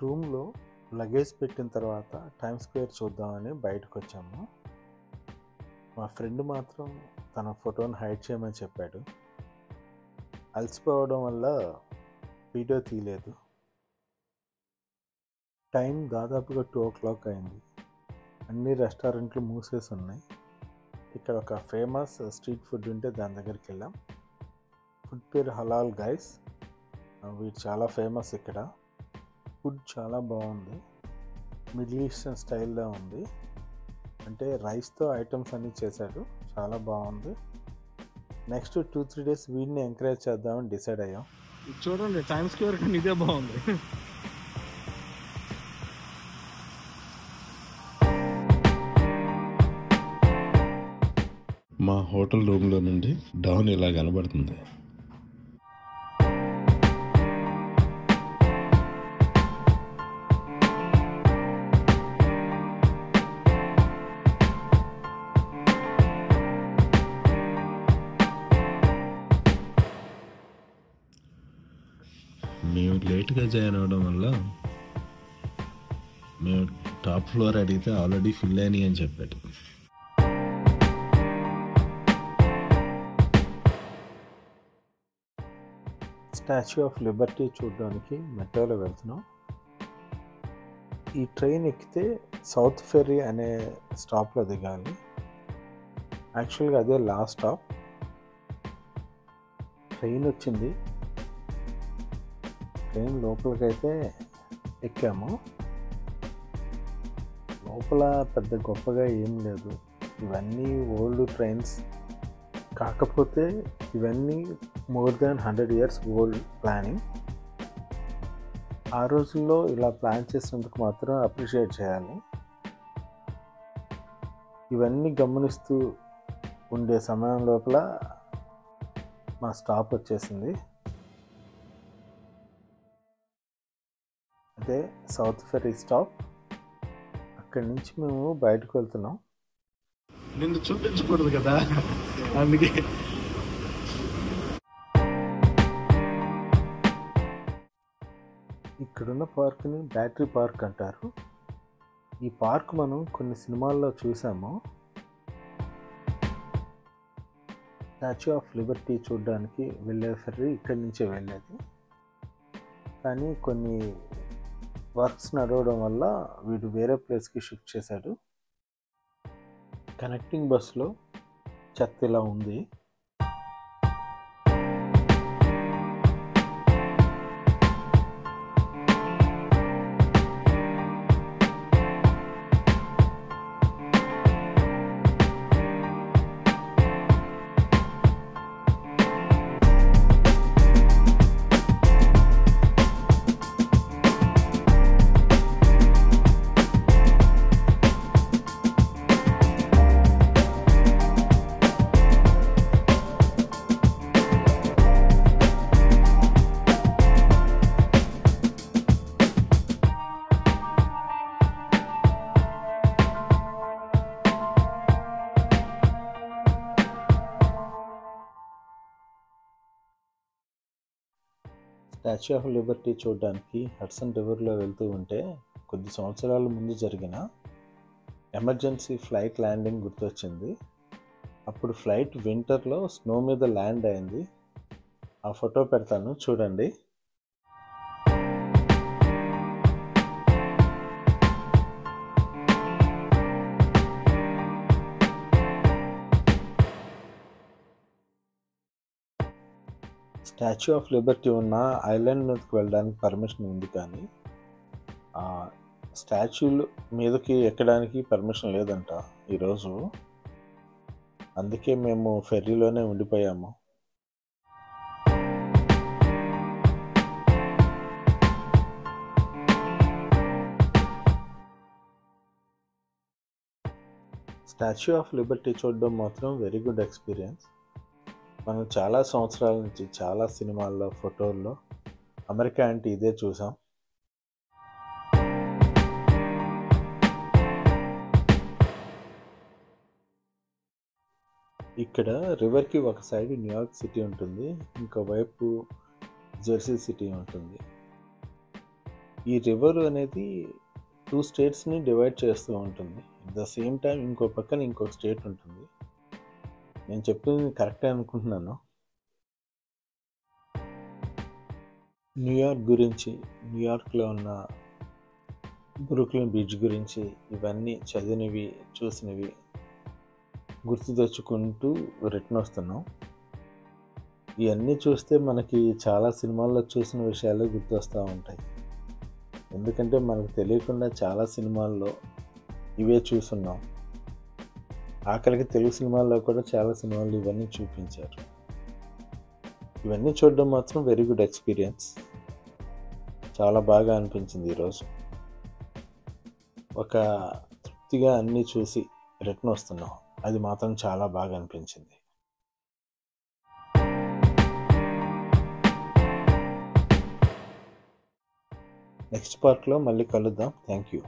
రూమ్లో లగేజ్ పెట్టిన తర్వాత టైమ్ స్క్వేర్ చూద్దామని బయటకు వచ్చాము. మా ఫ్రెండ్ మాత్రం తన ఫోటోని హైడ్ చేయమని చెప్పాడు. అలసిపోవడం వల్ల వీడియో తీయలేదు. టైం దాదాపుగా 2 o'clock అయింది. అన్ని రెస్టారెంట్లు మూసేసి ఉన్నాయి. ఇక్కడ ఒక ఫేమస్ స్ట్రీట్ ఫుడ్ ఉంటే దాని దగ్గరికి వెళ్ళాం. ఫుడ్ పేరు హలాల్ గైస్. వీటి చాలా ఫేమస్ ఇక్కడ. ఫుడ్ చాలా బాగుంది. మిడిల్ ఈస్టర్న్ స్టైల్లో ఉంది. అంటే రైస్తో ఐటమ్స్ అన్నీ చేశాడు. చాలా బాగుంది. నెక్స్ట్ 2-3 days వీడిని ఎంకరేజ్ చేద్దామని డిసైడ్ అయ్యాం. చూడండి, టైమ్ స్క్వేర్ కానీ ఇదే బాగుంది. మా హోటల్ రూమ్లో నుండి డౌన్ ఇలా కనబడుతుంది. మేము లేట్గా జాయిన్ అవ్వడం వల్ల మేము టాప్ ఫ్లోర్ అడిగితే ఆల్రెడీ ఫిల్ అయినాయి అని చెప్పాడు. స్టాచ్యూ ఆఫ్ లిబర్టీ చూడడానికి మెట్రోలో వెళ్తున్నాం. ఈ ట్రైన్ ఎక్కితే సౌత్ ఫెర్రీ అనే స్టాప్లో దిగాలి. యాక్చువల్గా అదే లాస్ట్ స్టాప్. ట్రైన్ వచ్చింది. ట్రైన్ లోపలికైతే ఎక్కాము. లోపల పెద్ద గొప్పగా ఏం లేదు. ఇవన్నీ ఓల్డ్ ట్రైన్స్. కాకపోతే ఇవన్నీ more than 100 years old planning. ఆ రోజుల్లో ఇలా ప్లాన్ చేసినందుకు మాత్రం అప్రిషియేట్ చేయాలి. ఇవన్నీ గమనిస్తూ ఉండే సమయం లోపల మా స్టాప్ వచ్చేసింది. అదే సౌత్ ఫెర్రీ స్టాప్. అక్కడి నుంచి మేము బయటకు వెళ్తున్నాం. నిన్ను చూపించకూడదు కదా, అందుకే. ఇక్కడున్న పార్క్ని బ్యాటరీ పార్క్ అంటారు. ఈ పార్క్ మనం కొన్ని సినిమాల్లో చూసాము. స్టాచ్యూ ఆఫ్ లిబర్టీ చూడడానికి వెళ్ళే ఫెర్రీ ఇక్కడి నుంచే వెళ్ళేది. కానీ కొన్ని వర్క్స్ నడవడం వల్ల వీడు వేరే ప్లేస్కి షిఫ్ట్ చేశాడు. కనెక్టింగ్ బస్సులో చెత్త ఇలా ఉంది. స్టాచ్యూ ఆఫ్ లిబర్టీ చూడడానికి హడ్సన్ రివర్లో వెళ్తూ ఉంటే కొద్ది సంవత్సరాల ముందు జరిగిన ఎమర్జెన్సీ ఫ్లైట్ ల్యాండింగ్ గుర్తొచ్చింది. అప్పుడు ఫ్లైట్ వింటర్లో స్నో మీద ల్యాండ్ అయింది. ఆ ఫోటో పెడతాను, చూడండి. స్టాచ్యూ ఆఫ్ లిబర్టీ ఉన్న ఐలాండ్ మీదకి వెళ్ళడానికి పర్మిషన్ ఉంది, కానీ స్టాచ్యూలు మీదకి ఎక్కడానికి పర్మిషన్ లేదంట ఈరోజు. అందుకే మేము ఫెర్రీలోనే ఉండిపోయాము. స్టాచ్యూ ఆఫ్ లిబర్టీ చూడడం మాత్రం వెరీ గుడ్ ఎక్స్పీరియన్స్. మనం చాలా సంవత్సరాల నుంచి చాలా సినిమాల్లో, ఫోటోల్లో అమెరికా అంటే ఇదే చూసాం. ఇక్కడ రివర్కి ఒక సైడ్ న్యూయార్క్ సిటీ ఉంటుంది, ఇంకో వైపు జెర్సీ సిటీ ఉంటుంది. ఈ రివర్ అనేది 2 స్టేట్స్ని డివైడ్ చేస్తూ ఉంటుంది. అట్ ద సేమ్ టైం ఇంకో పక్కన ఇంకో స్టేట్ ఉంటుంది. నేను చెప్పింది కరెక్టే అనుకుంటున్నాను. న్యూయార్క్ గురించి, న్యూయార్క్లో ఉన్న బ్రూక్లిన్ బ్రిడ్జ్ గురించి ఇవన్నీ చదివినవి, చూసినవి గుర్తు తెచ్చుకుంటూ రిటర్న్ వస్తున్నాం. ఇవన్నీ చూస్తే మనకి చాలా సినిమాల్లో చూసిన విషయాలు గుర్తొస్తూ ఉంటాయి. ఎందుకంటే మనకు తెలియకుండా చాలా సినిమాల్లో ఇవే చూస్తున్నాం. ఆఖరికి తెలుగు సినిమాల్లో కూడా చాలా సినిమాలు ఇవన్నీ చూపించారు. ఇవన్నీ చూడడం మాత్రం వెరీ గుడ్ ఎక్స్పీరియన్స్. చాలా బాగా అనిపించింది ఈరోజు. ఒక తృప్తిగా అన్నీ చూసి రిటర్న్ వస్తున్నాం. అది మాత్రం చాలా బాగా అనిపించింది. నెక్స్ట్ పార్ట్లో మళ్ళీ కలుద్దాం. Thank you.